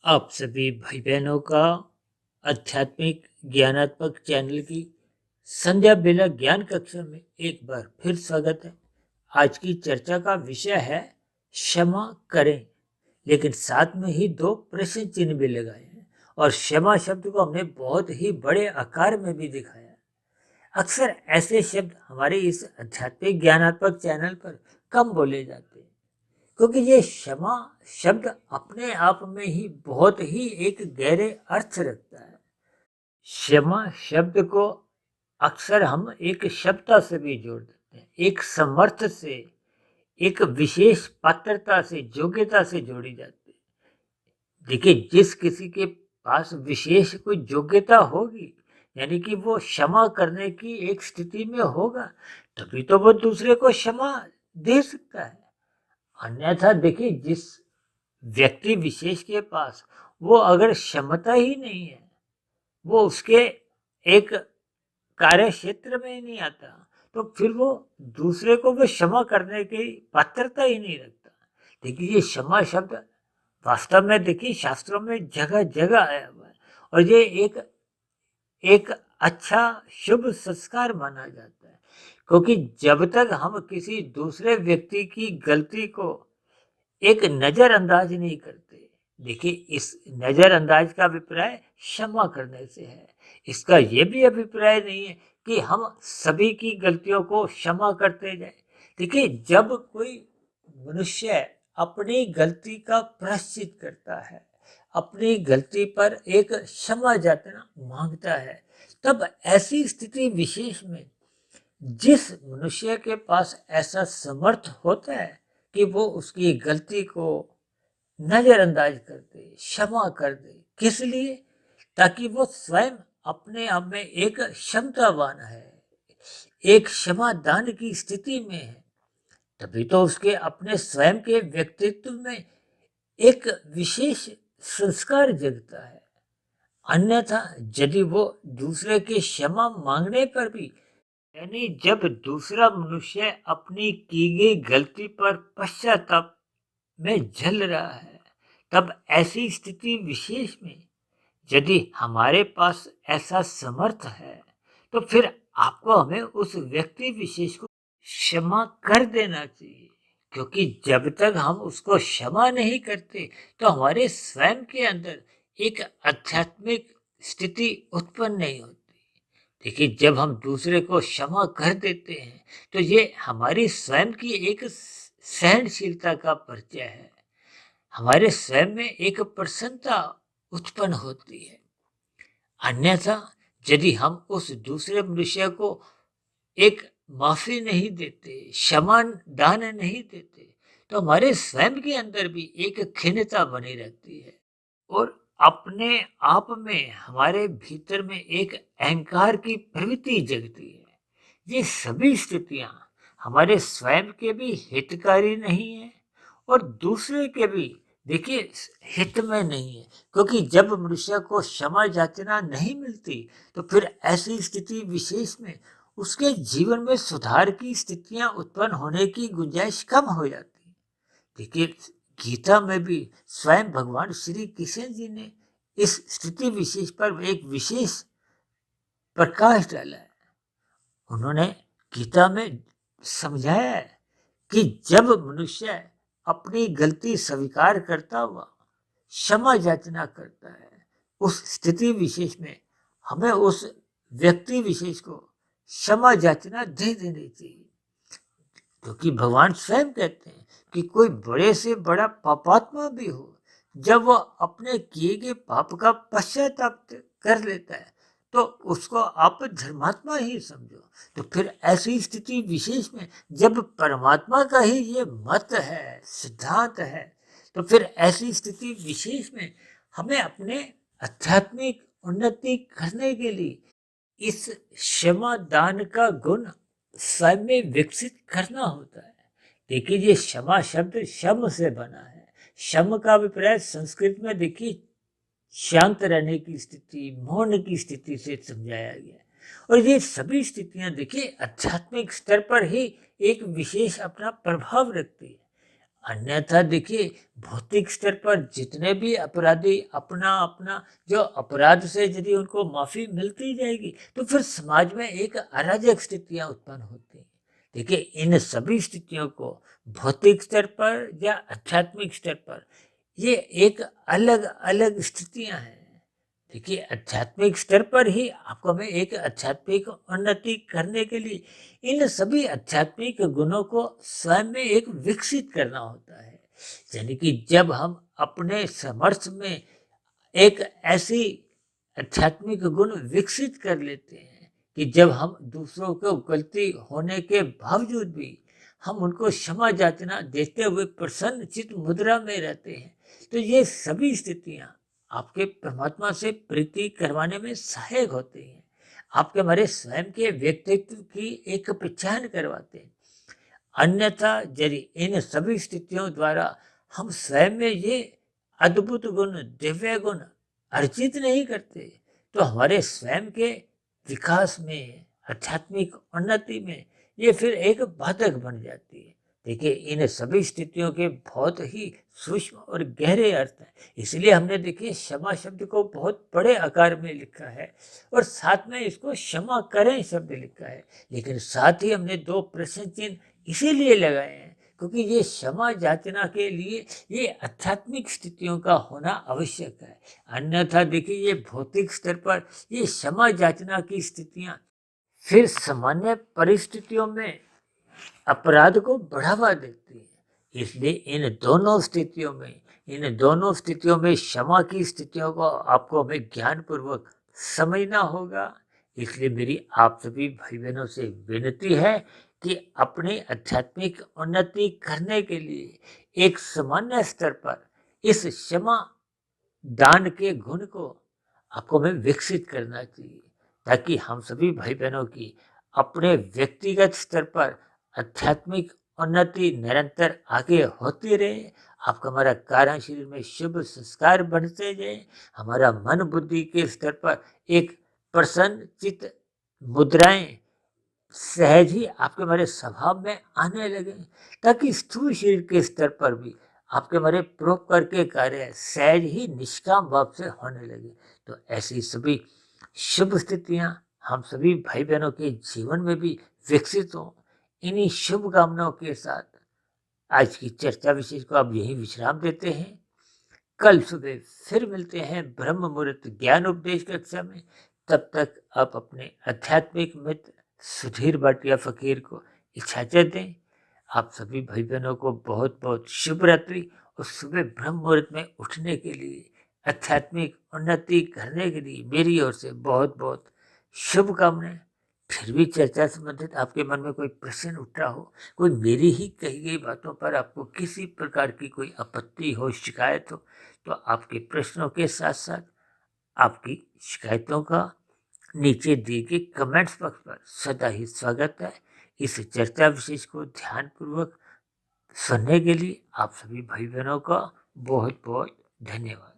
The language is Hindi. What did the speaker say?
आप सभी भाई बहनों का आध्यात्मिक ज्ञानात्मक चैनल की संध्या बेला ज्ञान कक्षा में एक बार फिर स्वागत है। आज की चर्चा का विषय है क्षमा करें, लेकिन साथ में ही दो प्रश्न चिन्ह भी लगाए हैं और क्षमा शब्द को हमने बहुत ही बड़े आकार में भी दिखाया है। अक्सर ऐसे शब्द हमारे इस आध्यात्मिक ज्ञानात्मक चैनल पर कम बोले जाते हैं, क्योंकि ये क्षमा शब्द अपने आप में ही बहुत ही एक गहरे अर्थ रखता है। क्षमा शब्द को अक्सर हम एक क्षमता से भी जोड़ देते हैं, एक समर्थ से, एक विशेष पात्रता से, योग्यता से जोड़ी जाती है। देखिए, जिस किसी के पास विशेष कोई योग्यता होगी, यानी कि वो क्षमा करने की एक स्थिति में होगा, तभी तो वो दूसरे को क्षमा दे सकता है। अन्यथा देखिए, जिस व्यक्ति विशेष के पास वो अगर क्षमता ही नहीं है, वो उसके एक कार्य क्षेत्र में ही नहीं आता, तो फिर वो दूसरे को वो क्षमा करने की पात्रता ही नहीं रखता। देखिए, ये क्षमा शब्द वास्तव में देखिए शास्त्रों में जगह जगह आया हुआ है और ये एक एक अच्छा शुभ संस्कार माना जाता है, क्योंकि जब तक हम किसी दूसरे व्यक्ति की गलती को एक नजरअंदाज नहीं करते, देखिए इस नजरअंदाज का अभिप्राय क्षमा करने से है। इसका ये भी अभिप्राय नहीं है कि हम सभी की गलतियों को क्षमा करते जाए। देखिए, जब कोई मनुष्य अपनी गलती का प्रायश्चित करता है, अपनी गलती पर एक क्षमा याचना मांगता है, तब ऐसी स्थिति विशेष में जिस मनुष्य के पास ऐसा समर्थ होता है कि वो उसकी गलती को नजरअंदाज कर दे, क्षमा कर दे, किस लिए? ताकि वो स्वयं अपने आप में एक क्षमतावान है, एक क्षमा दान की स्थिति में है। तभी तो उसके अपने स्वयं के व्यक्तित्व में एक विशेष संस्कार जगता है। अन्यथा यदि वो दूसरे के क्षमा मांगने पर भी, यानी जब दूसरा मनुष्य अपनी की गई गलती पर पश्चाताप में जल रहा है, तब ऐसी स्थिति विशेष में यदि हमारे पास ऐसा समर्थ है, तो फिर आपको हमें उस व्यक्ति विशेष को क्षमा कर देना चाहिए, क्योंकि जब तक हम उसको क्षमा नहीं करते, तो हमारे स्वयं के अंदर एक आध्यात्मिक स्थिति उत्पन्न नहीं होती। देखिए, जब हम दूसरे को क्षमा कर देते हैं, तो ये हमारी स्वयं की एक सहनशीलता का परिचय है। हमारे स्वयं में एक प्रसन्नता उत्पन्न होती है। अन्यथा यदि हम उस दूसरे मनुष्य को एक माफी नहीं देते, क्षमा दान नहीं देते, तो हमारे स्वयं के अंदर भी एक खिन्नता बनी रहती है और अपने आप में हमारे भीतर में एक अहंकार की प्रवृत्ति जगती है। ये सभी स्थितियां हमारे स्वयं के भी हितकारी नहीं है और दूसरे के भी देखिए हित में नहीं है, क्योंकि जब मनुष्य को क्षमा याचना नहीं मिलती, तो फिर ऐसी स्थिति विशेष में उसके जीवन में सुधार की स्थितियां उत्पन्न होने की गुंजाइश कम हो जाती है। देखिए, गीता में भी स्वयं भगवान श्री कृष्ण जी ने इस स्थिति विशेष पर एक विशेष प्रकाश डाला है। उन्होंने गीता में समझाया है कि जब मनुष्य अपनी गलती स्वीकार करता हुआ क्षमा याचना करता है, उस स्थिति विशेष में हमें उस व्यक्ति विशेष को क्षमा याचना दे देनी चाहिए, क्योंकि भगवान स्वयं कहते हैं कि कोई बड़े से बड़ा पापात्मा भी हो, जब वह अपने किए गए पाप का पश्चाताप कर लेता है, तो उसको आप धर्मात्मा ही समझो। तो फिर ऐसी स्थिति विशेष में जब परमात्मा का ही ये मत है, सिद्धांत है, तो फिर ऐसी स्थिति विशेष में हमें अपने आध्यात्मिक उन्नति करने के लिए इस क्षमा दान का गुण स्वयं में विकसित करना होता है। देखिए, ये क्षमा शब्द क्षम से बना है। क्षम का अभिप्राय संस्कृत में देखिए शांत रहने की स्थिति, मौन की स्थिति से समझाया गया है। और ये सभी स्थितियां देखिए आध्यात्मिक स्तर पर ही एक विशेष अपना प्रभाव रखती है। अन्यथा देखिए, भौतिक स्तर पर जितने भी अपराधी अपना अपना जो अपराध से यदि उनको माफी मिलती जाएगी, तो फिर समाज में एक अराजक स्थितियां उत्पन्न होती हैं। देखिए, इन सभी स्थितियों को भौतिक स्तर पर या आध्यात्मिक स्तर पर, ये एक अलग अलग स्थितियां हैं। देखिए, आध्यात्मिक स्तर पर ही आपको हमें एक आध्यात्मिक उन्नति करने के लिए इन सभी आध्यात्मिक गुणों को स्वयं में एक विकसित करना होता है। यानी कि जब हम अपने समर्थ में एक ऐसी आध्यात्मिक गुण विकसित कर लेते हैं कि जब हम दूसरों को गलती होने के बावजूद भी हम उनको क्षमा याचना देते हुए प्रसन्न चित्त मुद्रा में रहते हैं, तो ये सभी स्थितियां आपके परमात्मा से प्रीति करवाने में सहायक होते हैं। आपके हमारे स्वयं के व्यक्तित्व की एक पहचान करवाते हैं। अन्यथा यदि इन सभी स्थितियों द्वारा हम स्वयं में ये अद्भुत गुण, दिव्य गुण अर्जित नहीं करते, तो हमारे स्वयं के विकास में, आध्यात्मिक उन्नति में ये फिर एक बाधक बन जाती है। देखिए, इन सभी स्थितियों के बहुत ही सूक्ष्म और गहरे अर्थ हैं। इसलिए हमने देखिए क्षमा शब्द को बहुत बड़े आकार में लिखा है और साथ में इसको क्षमा करें शब्द लिखा है। लेकिन साथ ही हमने दो प्रश्न चिन्ह इसीलिए लगाए हैं क्योंकि ये क्षमा याचना के लिए ये आध्यात्मिक स्थितियों का होना आवश्यक है। अन्यथा देखिए, ये भौतिक स्तर पर ये क्षमा याचना की स्थितियां फिर सामान्य परिस्थितियों में अपराध को बढ़ावा देती है। इसलिए इन दोनों स्थितियों में क्षमा की स्थितियों को आपको हमें ज्ञान पूर्वक समझना होगा। इसलिए मेरी आप सभी भाई बहनों से विनती है कि अपनी आध्यात्मिक उन्नति करने के लिए एक सामान्य स्तर पर इस क्षमा दान के गुण को आपको हमें विकसित करना चाहिए, ताकि हम सभी भाई बहनों की अपने व्यक्तिगत स्तर पर आध्यात्मिक उन्नति निरंतर आगे होती रहे। आपका हमारा कार्य शरीर में शुभ संस्कार बढ़ते जाए, हमारा मन बुद्धि के स्तर पर एक प्रसन्न चित्त मुद्राएं सहज ही आपके हमारे स्वभाव में आने लगे, ताकि स्थूल शरीर के स्तर पर भी आपके हमारे परोपकार के कार्य सहज ही निष्काम भाव से होने लगे। तो ऐसी सभी शुभ स्थितियां हम सभी भाई बहनों के जीवन में भी विकसित हों। इन्हीं शुभ कामनाओं के साथ आज की चर्चा विशेष को अब यही विश्राम देते हैं। कल सुबह फिर मिलते हैं ब्रह्म मुहूर्त ज्ञान उपदेश कक्षा में। तब तक आप अपने आध्यात्मिक मित्र सुधीर भाटिया फकीर को इजाजत दें। आप सभी भाई बहनों को बहुत बहुत शुभ रात्रि और सुबह ब्रह्म मुहूर्त में उठने के लिए, आध्यात्मिक उन्नति करने के लिए मेरी ओर से बहुत बहुत शुभकामनाएं। फिर भी चर्चा संबंधित आपके मन में कोई प्रश्न उठ रहा हो, कोई मेरी ही कही गई बातों पर आपको किसी प्रकार की कोई आपत्ति हो, शिकायत हो, तो आपके प्रश्नों के साथ साथ आपकी शिकायतों का नीचे दिए गए कमेंट्स बॉक्स पर सदा ही स्वागत है। इस चर्चा विशेष को ध्यानपूर्वक सुनने के लिए आप सभी भाई बहनों का बहुत बहुत धन्यवाद।